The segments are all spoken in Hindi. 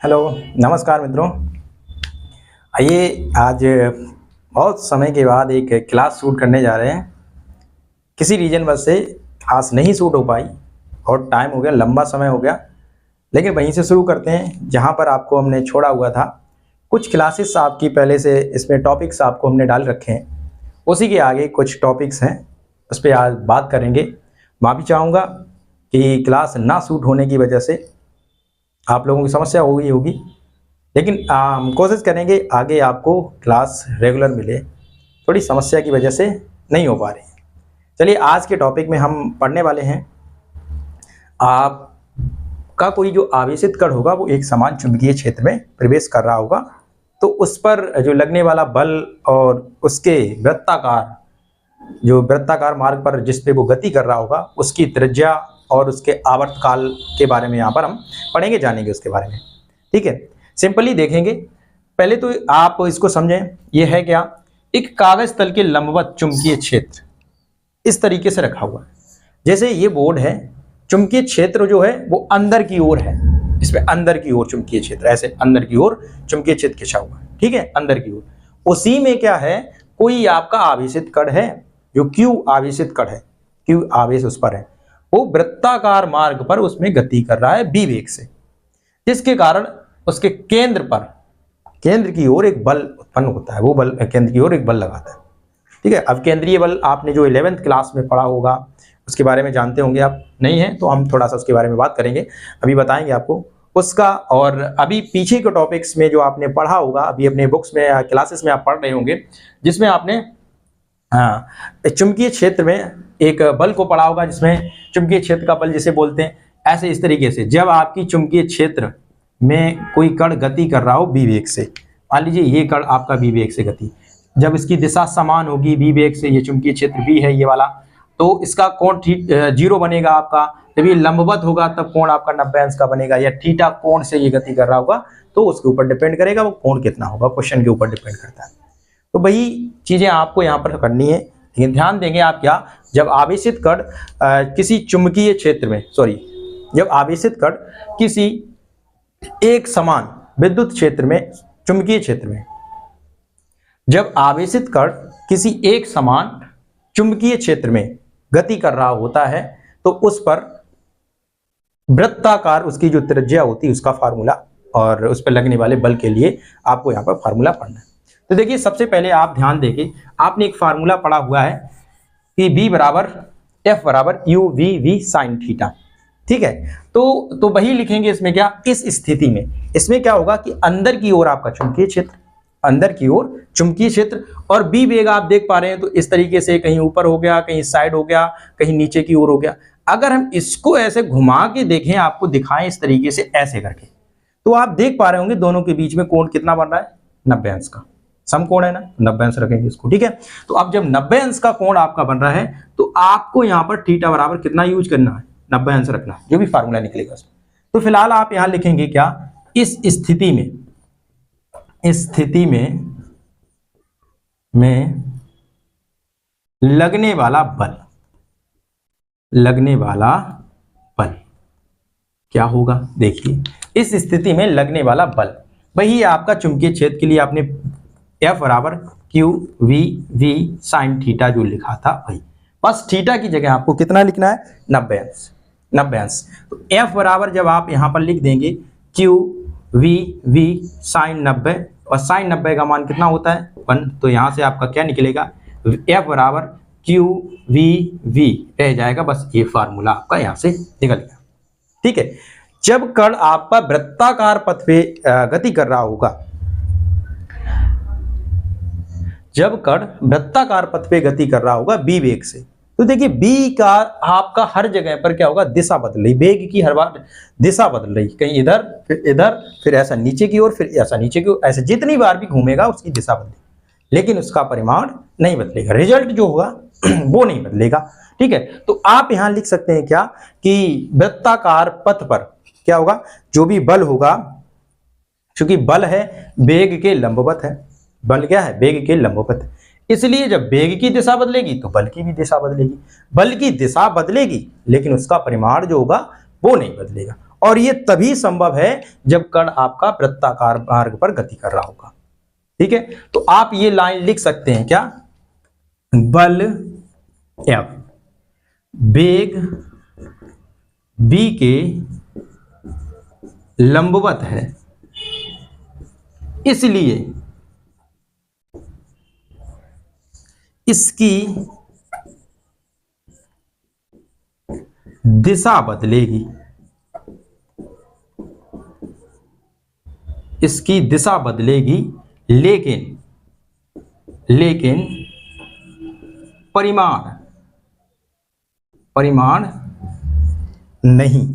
हेलो, नमस्कार मित्रों। आइए आज बहुत समय के बाद एक क्लास शूट करने जा रहे हैं। किसी रीजन वजह से क्लास नहीं शूट हो पाई और टाइम हो गया, लंबा समय हो गया, लेकिन वहीं से शुरू करते हैं जहां पर आपको हमने छोड़ा हुआ था। कुछ क्लासेस आपकी पहले से इसमें टॉपिक्स आपको हमने डाल रखे हैं, उसी के आगे कुछ टॉपिक्स हैं, उस पर आज बात करेंगे। माफ़ी चाहूँगा कि क्लास ना शूट होने की वजह से आप लोगों की समस्या होगी, लेकिन हम कोशिश करेंगे आगे आपको क्लास रेगुलर मिले। थोड़ी समस्या की वजह से नहीं हो पा रही है। चलिए आज के टॉपिक में हम पढ़ने वाले हैं। आपका कोई जो आवेशित कण होगा वो एक समान चुंबकीय क्षेत्र में प्रवेश कर रहा होगा, तो उस पर जो लगने वाला बल और उसके वृत्ताकार मार्ग पर जिस पे वो गति कर रहा होगा उसकी त्रिज्या और उसके आवर्तकाल के बारे में यहाँ पर हम पढ़ेंगे, जानेंगे उसके बारे में। ठीक है, सिंपली देखेंगे। पहले तो आप इसको समझें, ये है क्या, एक कागज तल के लंबवत चुंबकीय क्षेत्र इस तरीके से रखा हुआ है। जैसे ये बोर्ड है, चुंबकीय क्षेत्र जो है वो अंदर की ओर है, इसमें अंदर की ओर चुंबकीय क्षेत्र, ऐसे अंदर की ओर चुंबकीय क्षेत्र खिंचा हुआ है। ठीक है, अंदर की ओर। उसी में क्या है, कोई आपका आवेशित कण है, जो Q आवेशित कण है, Q आवेश उस पर है, वो वृत्ताकार मार्ग पर उसमें गति कर रहा है B वेग से, जिसके कारण उसके केंद्र की ओर एक बल उत्पन्न होता है। वो बल केंद्र की ओर एक बल लगाता है। ठीक है, अब केंद्रीय बल आपने जो 11th क्लास में पढ़ा होगा उसके बारे में जानते होंगे। आप नहीं है तो हम थोड़ा सा उसके बारे में बात करेंगे, अभी बताएंगे आपको उसका। और अभी पीछे के टॉपिक्स में जो आपने पढ़ा होगा, अभी अपने बुक्स में या क्लासेस में आप पढ़ रहे होंगे, जिसमें आपने चुंबकीय क्षेत्र में एक बल को पढ़ा होगा, जिसमें चुंबकीय क्षेत्र का बल जिसे बोलते हैं। ऐसे इस तरीके से जब आपकी चुंबकीय क्षेत्र में कोई कण गति कर रहा हो B वेग से, मान लीजिए ये कण आपका B वेग से गति, जब इसकी दिशा समान होगी B वेग से, ये चुंबकीय क्षेत्र B है ये वाला, तो इसका कोण 0 बनेगा आपका। जब ये लंबवत होगा तब कोण आपका 90 अंश का बनेगा, या थीटा कोण से ये गति कर रहा होगा, तो उसके ऊपर डिपेंड करेगा वो कोण कितना होगा, क्वेश्चन के ऊपर डिपेंड करता है। तो वही चीजें आपको यहाँ पर करनी है, लेकिन ध्यान देंगे आप क्या, जब आवेशित कण किसी चुंबकीय क्षेत्र में, जब आवेशित कण किसी एक समान विद्युत क्षेत्र में, चुंबकीय क्षेत्र में, जब आवेशित कण किसी एक समान चुंबकीय क्षेत्र में गति कर रहा होता है, तो उस पर वृत्ताकार उसकी जो त्रिज्या होती है उसका फार्मूला, और उस पर लगने वाले बल के लिए आपको यहाँ पर फार्मूला पढ़ना है। तो देखिए, सबसे पहले आप ध्यान देंगे, आपने एक फार्मूला पढ़ा हुआ है कि B बराबर F बराबर UV साइन थीटा। ठीक है, तो वही लिखेंगे इसमें क्या, इस स्थिति में इसमें क्या होगा कि अंदर की ओर आपका चुंबकीय क्षेत्र, अंदर की ओर चुंबकीय क्षेत्र, और B वेग आप देख पा रहे हैं, तो इस तरीके से कहीं ऊपर हो गया, कहीं साइड हो गया, कहीं नीचे की ओर हो गया। अगर हम इसको ऐसे घुमा के देखें, आपको दिखाएं इस तरीके से ऐसे करके, तो आप देख पा रहे होंगे दोनों के बीच में कोण कितना बन रहा है, 90 अंश का समकोण है ना, 90 अंश रखेंगे इसको। ठीक है, तो अब जब 90 अंश का कोण आपका बन रहा है, तो आपको यहाँ पर थीटा बराबर कितना यूज करना है, 90 अंश रखना है, जो भी फार्मूला निकलेगा उसमें। तो फिलहाल आप यहाँ लिखेंगे क्या, इस स्थिति में लगने वाला बल क्या होगा। देखिए, इस स्थिति में लगने वाला बल वही आपका चुंबकीय क्षेत्र के लिए आपने F बराबर QV साइन थीटा जो लिखा था वही, बस थीटा की जगह आपको कितना लिखना है, 90 अंश। तो F बराबर जब आप यहाँ पर लिख देंगे QV साइन 90, और साइन 90 का मान कितना होता है 1, तो यहाँ से आपका क्या निकलेगा, F बराबर QV रह जाएगा। बस ये फार्मूला आपका यहाँ से निकल गया। ठीक है, जब कण आपका वृत्ताकार पथ पे गति कर रहा होगा, जब कण वृत्ताकार पथ पे गति कर रहा होगा B वेग से, तो देखिए B का आपका हर जगह पर क्या होगा, दिशा बदल रही, वेग की हर बार दिशा बदल रही, कहीं इधर फिर ऐसा नीचे की ओर, फिर ऐसा नीचे की ओर, ऐसे जितनी बार भी घूमेगा उसकी दिशा बदलेगी, लेकिन उसका परिमाण नहीं बदलेगा, रिजल्ट जो होगा वो नहीं बदलेगा। ठीक है, तो आप यहां लिख सकते हैं क्या, कि वृत्ताकार पथ पर क्या होगा, जो भी बल होगा, क्योंकि बल है वेग के लंबवत है, बल क्या है, वेग के लंबवत, इसलिए जब वेग की दिशा बदलेगी तो बल की भी दिशा बदलेगी, बल की दिशा बदलेगी लेकिन उसका परिमाण जो होगा वो नहीं बदलेगा। और ये तभी संभव है जब कण आपका वृत्ताकार मार्ग पर गति कर रहा होगा। ठीक है, तो आप ये लाइन लिख सकते हैं क्या, बल F वेग v के लंबवत है, इसलिए इसकी दिशा बदलेगी, इसकी दिशा बदलेगी, लेकिन परिमाण नहीं।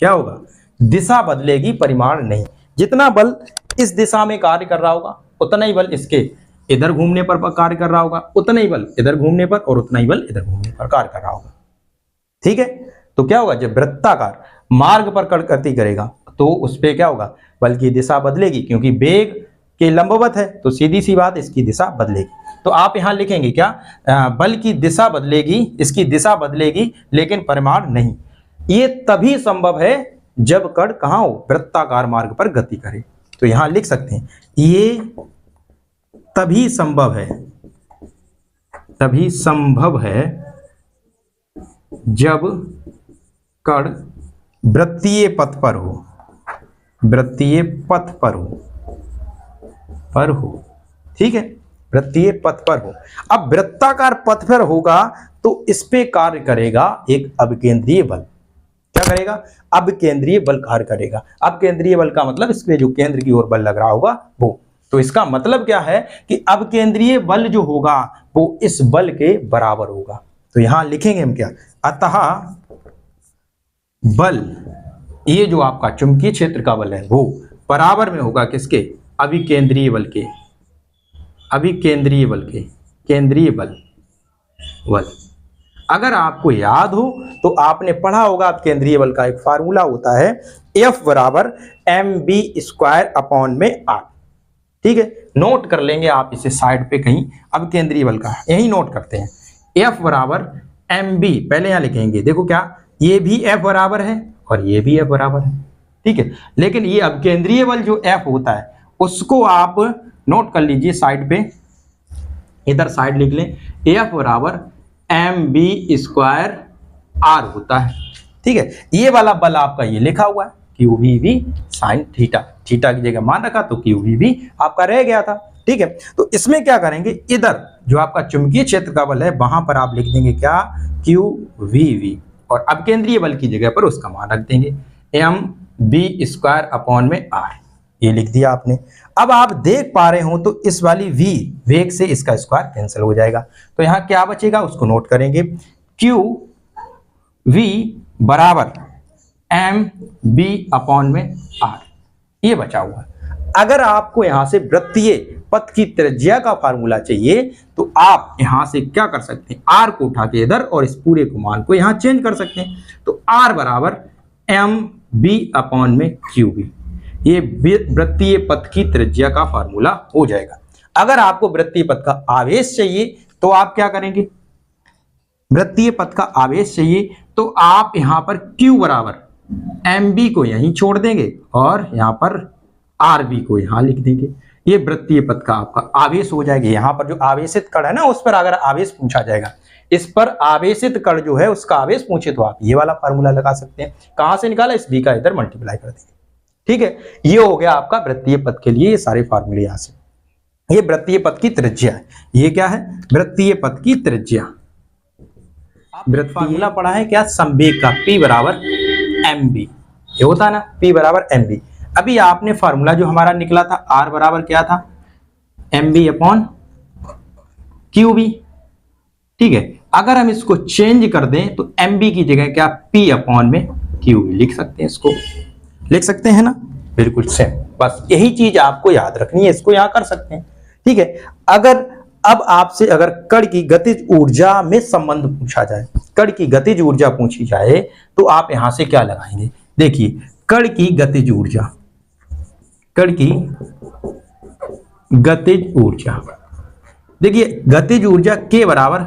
क्या होगा, दिशा बदलेगी, परिमाण नहीं। जितना बल इस दिशा में कार्य कर रहा होगा उतना ही बल इसके इधर घूमने पर कार्य कर रहा होगा, उतना ही बल इधर घूमने पर, और उतना ही बल इधर घूमने पर कार्य कर रहा होगा। ठीक है, तो क्या होगा, जब वृत्ताकार मार्ग पर गति करेगा तो उस पे क्या होगा, बल की दिशा बदलेगी, क्योंकि वेग के लंबवत है तो सीधी सी बात इसकी दिशा बदलेगी। तो आप यहां लिखेंगे क्या, बल की दिशा बदलेगी, इसकी दिशा बदलेगी लेकिन परिमाण नहीं। ये तभी संभव है जब कण कहां हो, वृत्ताकार मार्ग पर गति करे। तो यहां लिख सकते हैं ये तभी संभव है जब कण वृत्तीय पथ पर हो, वृत्तीय पथ पर हो। ठीक है, वृत्तीय पथ पर हो। अब वृत्ताकार पथ पर होगा तो इस पे कार्य करेगा एक अभिकेंद्रीय बल। क्या करेगा, अभिकेंद्रीय बल कार्य करेगा। अभिकेंद्रीय बल का मतलब इसके जो केंद्र की ओर बल लग रहा होगा वो। तो इसका मतलब क्या है कि अभिकेंद्रीय बल जो होगा वो इस बल के बराबर होगा। तो यहां लिखेंगे हम क्या, अतः बल, ये जो आपका चुंबकीय क्षेत्र का बल है वो बराबर में होगा किसके, अभिकेंद्रीय बल के, अभिकेंद्रीय बल के, केंद्रीय बल। अगर आपको याद हो तो आपने पढ़ा होगा केंद्रीय बल का एक फार्मूला होता है, F बराबर mv²/r। ठीक है, नोट कर लेंगे आप इसे साइड पे कहीं, अब केंद्रीय बल का यही नोट करते हैं। F बराबर mv, पहले यहां लिखेंगे, देखो क्या, ये भी F बराबर है और ये भी F बराबर है। ठीक है, लेकिन ये अब केंद्रीय बल जो F होता है उसको आप नोट कर लीजिए साइड पे, इधर साइड लिख लें, F बराबर mv²r होता है। ठीक है, ये वाला बल आपका ये लिखा हुआ है QVV sin थीटा, थीटा की जगह मान रखा तो QVV आपका रह गया था। ठीक है, तो इसमें क्या करेंगे, इधर जो आपका चुंबकीय क्षेत्र का बल है वहां पर आप लिख देंगे क्या, QVV, और अब केंद्रीय बल की जगह पर उसका मान रख देंगे mv²/r। ये लिख दिया आपने। अब आप देख पा रहे हो तो इस वाली v, वेग से इसका स्क्वायर कैंसिल हो जाएगा, तो यहां क्या बचेगा उसको नोट करेंगे, QV बराबर mv/r, ये बचा हुआ। अगर आपको यहां से वृत्तीय पथ की त्रिज्या का फार्मूला चाहिए तो आप यहां से क्या कर सकते हैं, r को उठा के इधर और इस पूरे को मान को यहां चेंज कर सकते हैं। तो r बराबर mv/qv, ये वृत्तीय पथ की त्रिज्या का फार्मूला हो जाएगा। अगर आपको वृत्तीय पथ का आवेश चाहिए तो आप क्या करेंगे, वृत्तीय पथ का आवेश चाहिए तो आप यहां पर q बराबर mb को यहीं छोड़ देंगे और यहां पर rv को यहां लिख देंगे। ये वृत्तीय पथ का आपका आवेश हो जाएगा। यहां पर जो आवेशित कण है ना उस पर अगर आवेश पूछा जाएगा, इस पर आवेशित कण जो है उसका आवेश पूछे तो आप ये वाला फार्मूला लगा सकते हैं। कहां से निकाला, इस v का इधर मल्टीप्लाई कर देंगे। ठीक है, ये हो गया आपका वृत्तीय पथ के लिए ये सारे फार्मूले। यहां से ये वृत्तीय पथ की त्रिज्या है। ये क्या है, वृत्तीय पथ की त्रिज्या। वृत्तीय फार्मूला पढ़ा है क्या, संवेग का, P बराबर mv, ये होता है ना, P बराबर mv। अभी आपने फार्मूला जो हमारा निकला था R बराबर क्या था, mv/qv। ठीक है, अगर हम इसको चेंज कर दें तो mv की जगह क्या, P/qv लिख सकते हैं, इसको लिख सकते हैं ना, बिल्कुल सेम। बस यही चीज आपको याद रखनी है, इसको यहां कर सकते हैं। ठीक है, अगर अब आपसे अगर कण की गतिज ऊर्जा में संबंध पूछा जाए, कण की गतिज ऊर्जा पूछी जाए तो आप यहां से क्या लगाएंगे, देखिए कण की गतिज ऊर्जा, कण की गतिज ऊर्जा, देखिए गतिज ऊर्जा के बराबर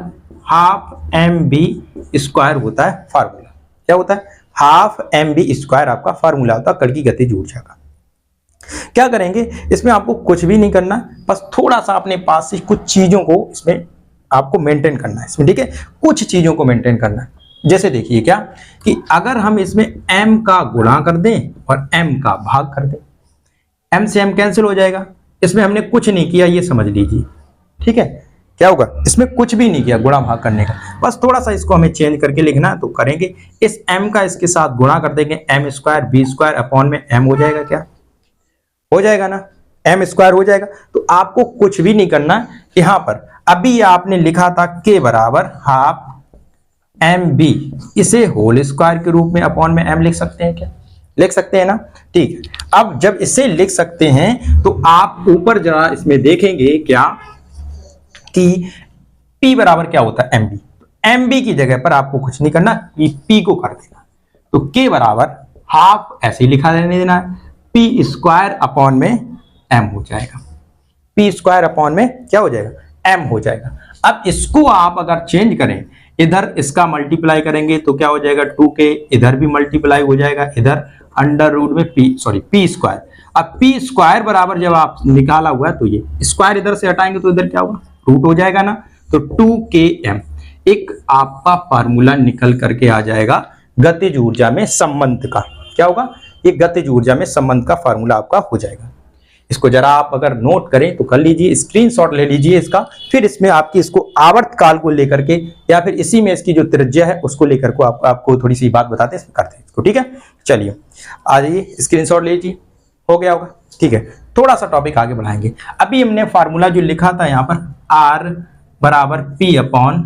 ½ mv² होता है फार्मूला। क्या होता है, हाफ mv² आपका फार्मूला होता है कण की गतिज ऊर्जा का। क्या करेंगे, इसमें आपको कुछ भी नहीं करना, बस थोड़ा सा अपने पास से कुछ चीजों को इसमें आपको मेंटेन करना है इसमें, ठीक है, कुछ चीजों को मेंटेन करना है। जैसे देखिए क्या कि अगर हम इसमें m का गुणा कर दें और m का भाग कर दें, m से m कैंसिल हो जाएगा। इसमें हमने कुछ नहीं किया, ये समझ लीजिए, ठीक है। क्या होगा, इसमें कुछ भी नहीं किया गुणा भाग करने का, बस थोड़ा सा इसको हमें चेंज करके लिखना है। तो करेंगे इस m का इसके साथ गुणा कर देंगे, m² v² अपॉन में m हो जाएगा, क्या हो जाएगा ना, m² हो जाएगा। तो आपको कुछ भी नहीं करना, यहां पर अभी आपने लिखा था k बराबर हाफ mb, इसे होल स्क्वायर के रूप में अपॉन में m लिख सकते हैं, क्या लिख सकते हैं ना, ठीक है। अब जब इसे लिख सकते हैं तो आप ऊपर जरा इसमें देखेंगे क्या कि p बराबर क्या होता है mb, mb की जगह पर आपको कुछ नहीं करना, p को कर देना। तो k बराबर हाफ ऐसे ही लिखा रहने देना है, p² अपॉन में m हो जाएगा, p² अपॉन में क्या हो जाएगा, m हो जाएगा। अब इसको आप अगर चेंज करें, इधर इसका मल्टीप्लाई करेंगे तो क्या हो जाएगा 2k, इधर भी मल्टीप्लाई हो जाएगा, इधर अंडर रूट में p²। अब p² बराबर जब आप निकाला हुआ है तो ये स्क्वायर इधर से हटाएंगे तो इधर क्या होगा, रूट हो जाएगा ना। तो 2km एक आपका फार्मूला निकल करके आ जाएगा गतिज ऊर्जा में संबंध का। क्या होगा, ये गतिज ऊर्जा में संबंध का फार्मूला आपका हो जाएगा। इसको जरा आप अगर नोट करें तो कर लीजिए, स्क्रीनशॉट ले लीजिए इसका, फिर इसमें आपकी इसको आवर्त काल को लेकर के या फिर इसी में इसकी जो त्रिज्या है उसको लेकर को आपको थोड़ी सी बात बताते हैं, करते हैं इसको, ठीक है। चलिए आ जाइए, स्क्रीनशॉट ले लीजिए, हो गया होगा, ठीक है। थोड़ा सा टॉपिक आगे बढ़ाएंगे। अभी हमने फार्मूला जो लिखा था यहाँ पर r बराबर p अपॉन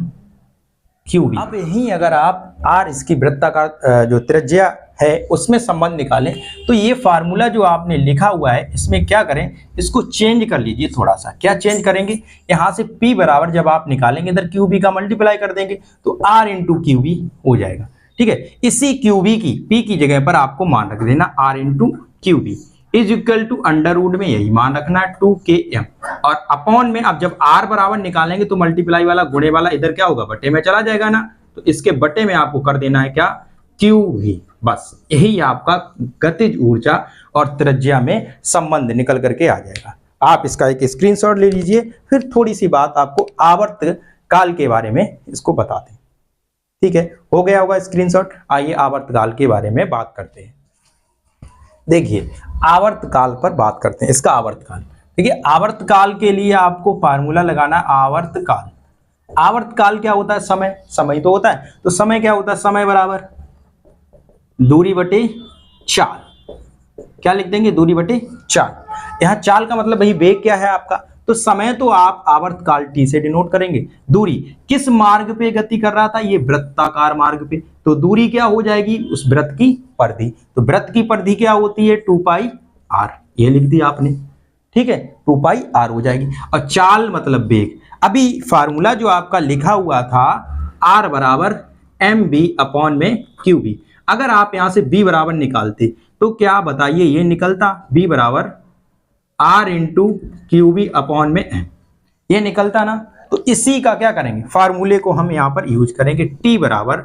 QV। अब यही अगर आप r इसकी वृत्ताकार जो त्रिज्या है उसमें संबंध निकालें तो ये फार्मूला जो आपने लिखा हुआ है इसमें क्या करें, इसको चेंज कर लीजिए थोड़ा सा। क्या चेंज करेंगे, यहाँ से p बराबर जब आप निकालेंगे इधर QV का मल्टीप्लाई कर देंगे तो r इंटू QV हो जाएगा, ठीक है। इसी QV की p की जगह पर आपको मान रख देना r into QV is equal to under root में यही मान रखना है 2km, और अपॉन में अब जब r बराबर निकालेंगे तो मल्टीप्लाई वाला गुणे वाला इधर क्या होगा, बटे में चला जाएगा ना। तो इसके बटे में आपको कर देना है क्या, QV। बस यही आपका गतिज ऊर्जा और त्रिज्या में संबंध निकल करके आ जाएगा। आप इसका एक स्क्रीनशॉट ले लीजिए, फिर थोड़ी सी बात आपको आवर्त काल के बारे में इसको बता दें, ठीक है। हो गया होगा स्क्रीनशॉट। आइए आवर्त काल के बारे में बात करते हैं। देखिए आवर्त काल पर बात करते हैं, इसका आवर्त काल। देखिए आवर्त काल के लिए आपको फार्मूला लगाना आवर्त काल। आवर्त काल क्या होता है, समय, समय तो होता है, तो समय क्या होता है, समय बराबर दूरी बटे चाल। क्या लिख देंगे, दूरी बटे चाल। यहाँ चाल का मतलब भाई वेग क्या है आपका, तो समय तो आप आवर्त काल t से डिनोट करेंगे। दूरी किस मार्ग पे गति कर रहा था, ये वृत्ताकार मार्ग पे, तो दूरी क्या हो जाएगी, उस वृत्त की परिधि। तो वृत्त की परिधि क्या होती है, 2πr, ये लिख दिया आपने, ठीक है, 2πr हो जाएगी। और चाल मतलब वेग। अभी फार्मूला जो आपका लिखा हुआ था r बराबर mb अपॉन में qb, अगर आप यहां से b बराबर निकालते तो क्या बताइए, ये निकलता b बराबर r इंटू QV अपॉन में m, ये निकलता ना। तो इसी का क्या करेंगे, फार्मूले को हम यहां पर यूज करेंगे, t बराबर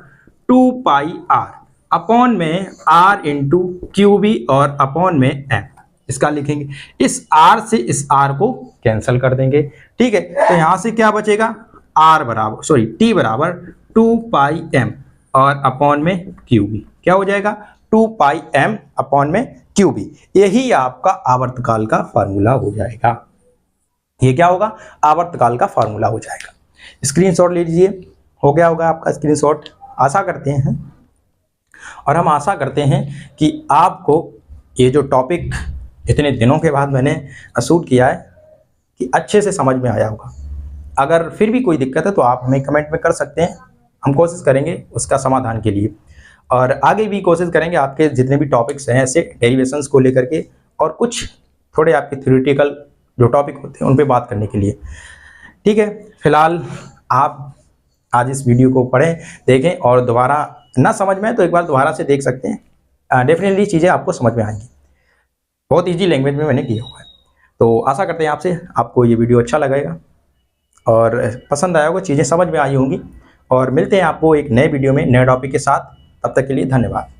2πr अपॉन में r इंटू QV और अपॉन में m, इसका लिखेंगे। इस r से इस r को कैंसिल कर देंगे, ठीक है। तो यहां से क्या बचेगा, r बराबर t बराबर 2πm और अपॉन में QV, क्या हो जाएगा 2πm अपॉन में QV। यही आपका आवर्तकाल का फार्मूला हो जाएगा। ये क्या होगा, आवर्तकाल का फार्मूला हो जाएगा। स्क्रीनशॉट ले लीजिए, हो गया होगा आपका स्क्रीनशॉट। आशा करते हैं और हम आशा करते हैं कि आपको ये जो टॉपिक इतने दिनों के बाद मैंने शूट किया है कि अच्छे से समझ में आया होगा। अगर फिर भी कोई दिक्कत है तो आप हमें कमेंट में कर सकते हैं, हम कोशिश करेंगे उसका समाधान के लिए। और आगे भी कोशिश करेंगे आपके जितने भी टॉपिक्स हैं ऐसे डेरिवेशंस को लेकर के और कुछ थोड़े आपके थ्योरेटिकल जो टॉपिक होते हैं उन पे बात करने के लिए, ठीक है। फिलहाल आप आज इस वीडियो को पढ़ें, देखें और दोबारा ना समझ में आए तो एक बार दोबारा से देख सकते हैं, डेफिनेटली चीज़ें आपको समझ में आएंगी। बहुत ईजी लैंग्वेज में मैंने किया हुआ है। तो आशा करते हैं आपको ये वीडियो अच्छा लगेगा और पसंद आया होगा, चीज़ें समझ में आई होंगी। और मिलते हैं आपको एक नए वीडियो में नए टॉपिक के साथ, तब तक के लिए धन्यवाद।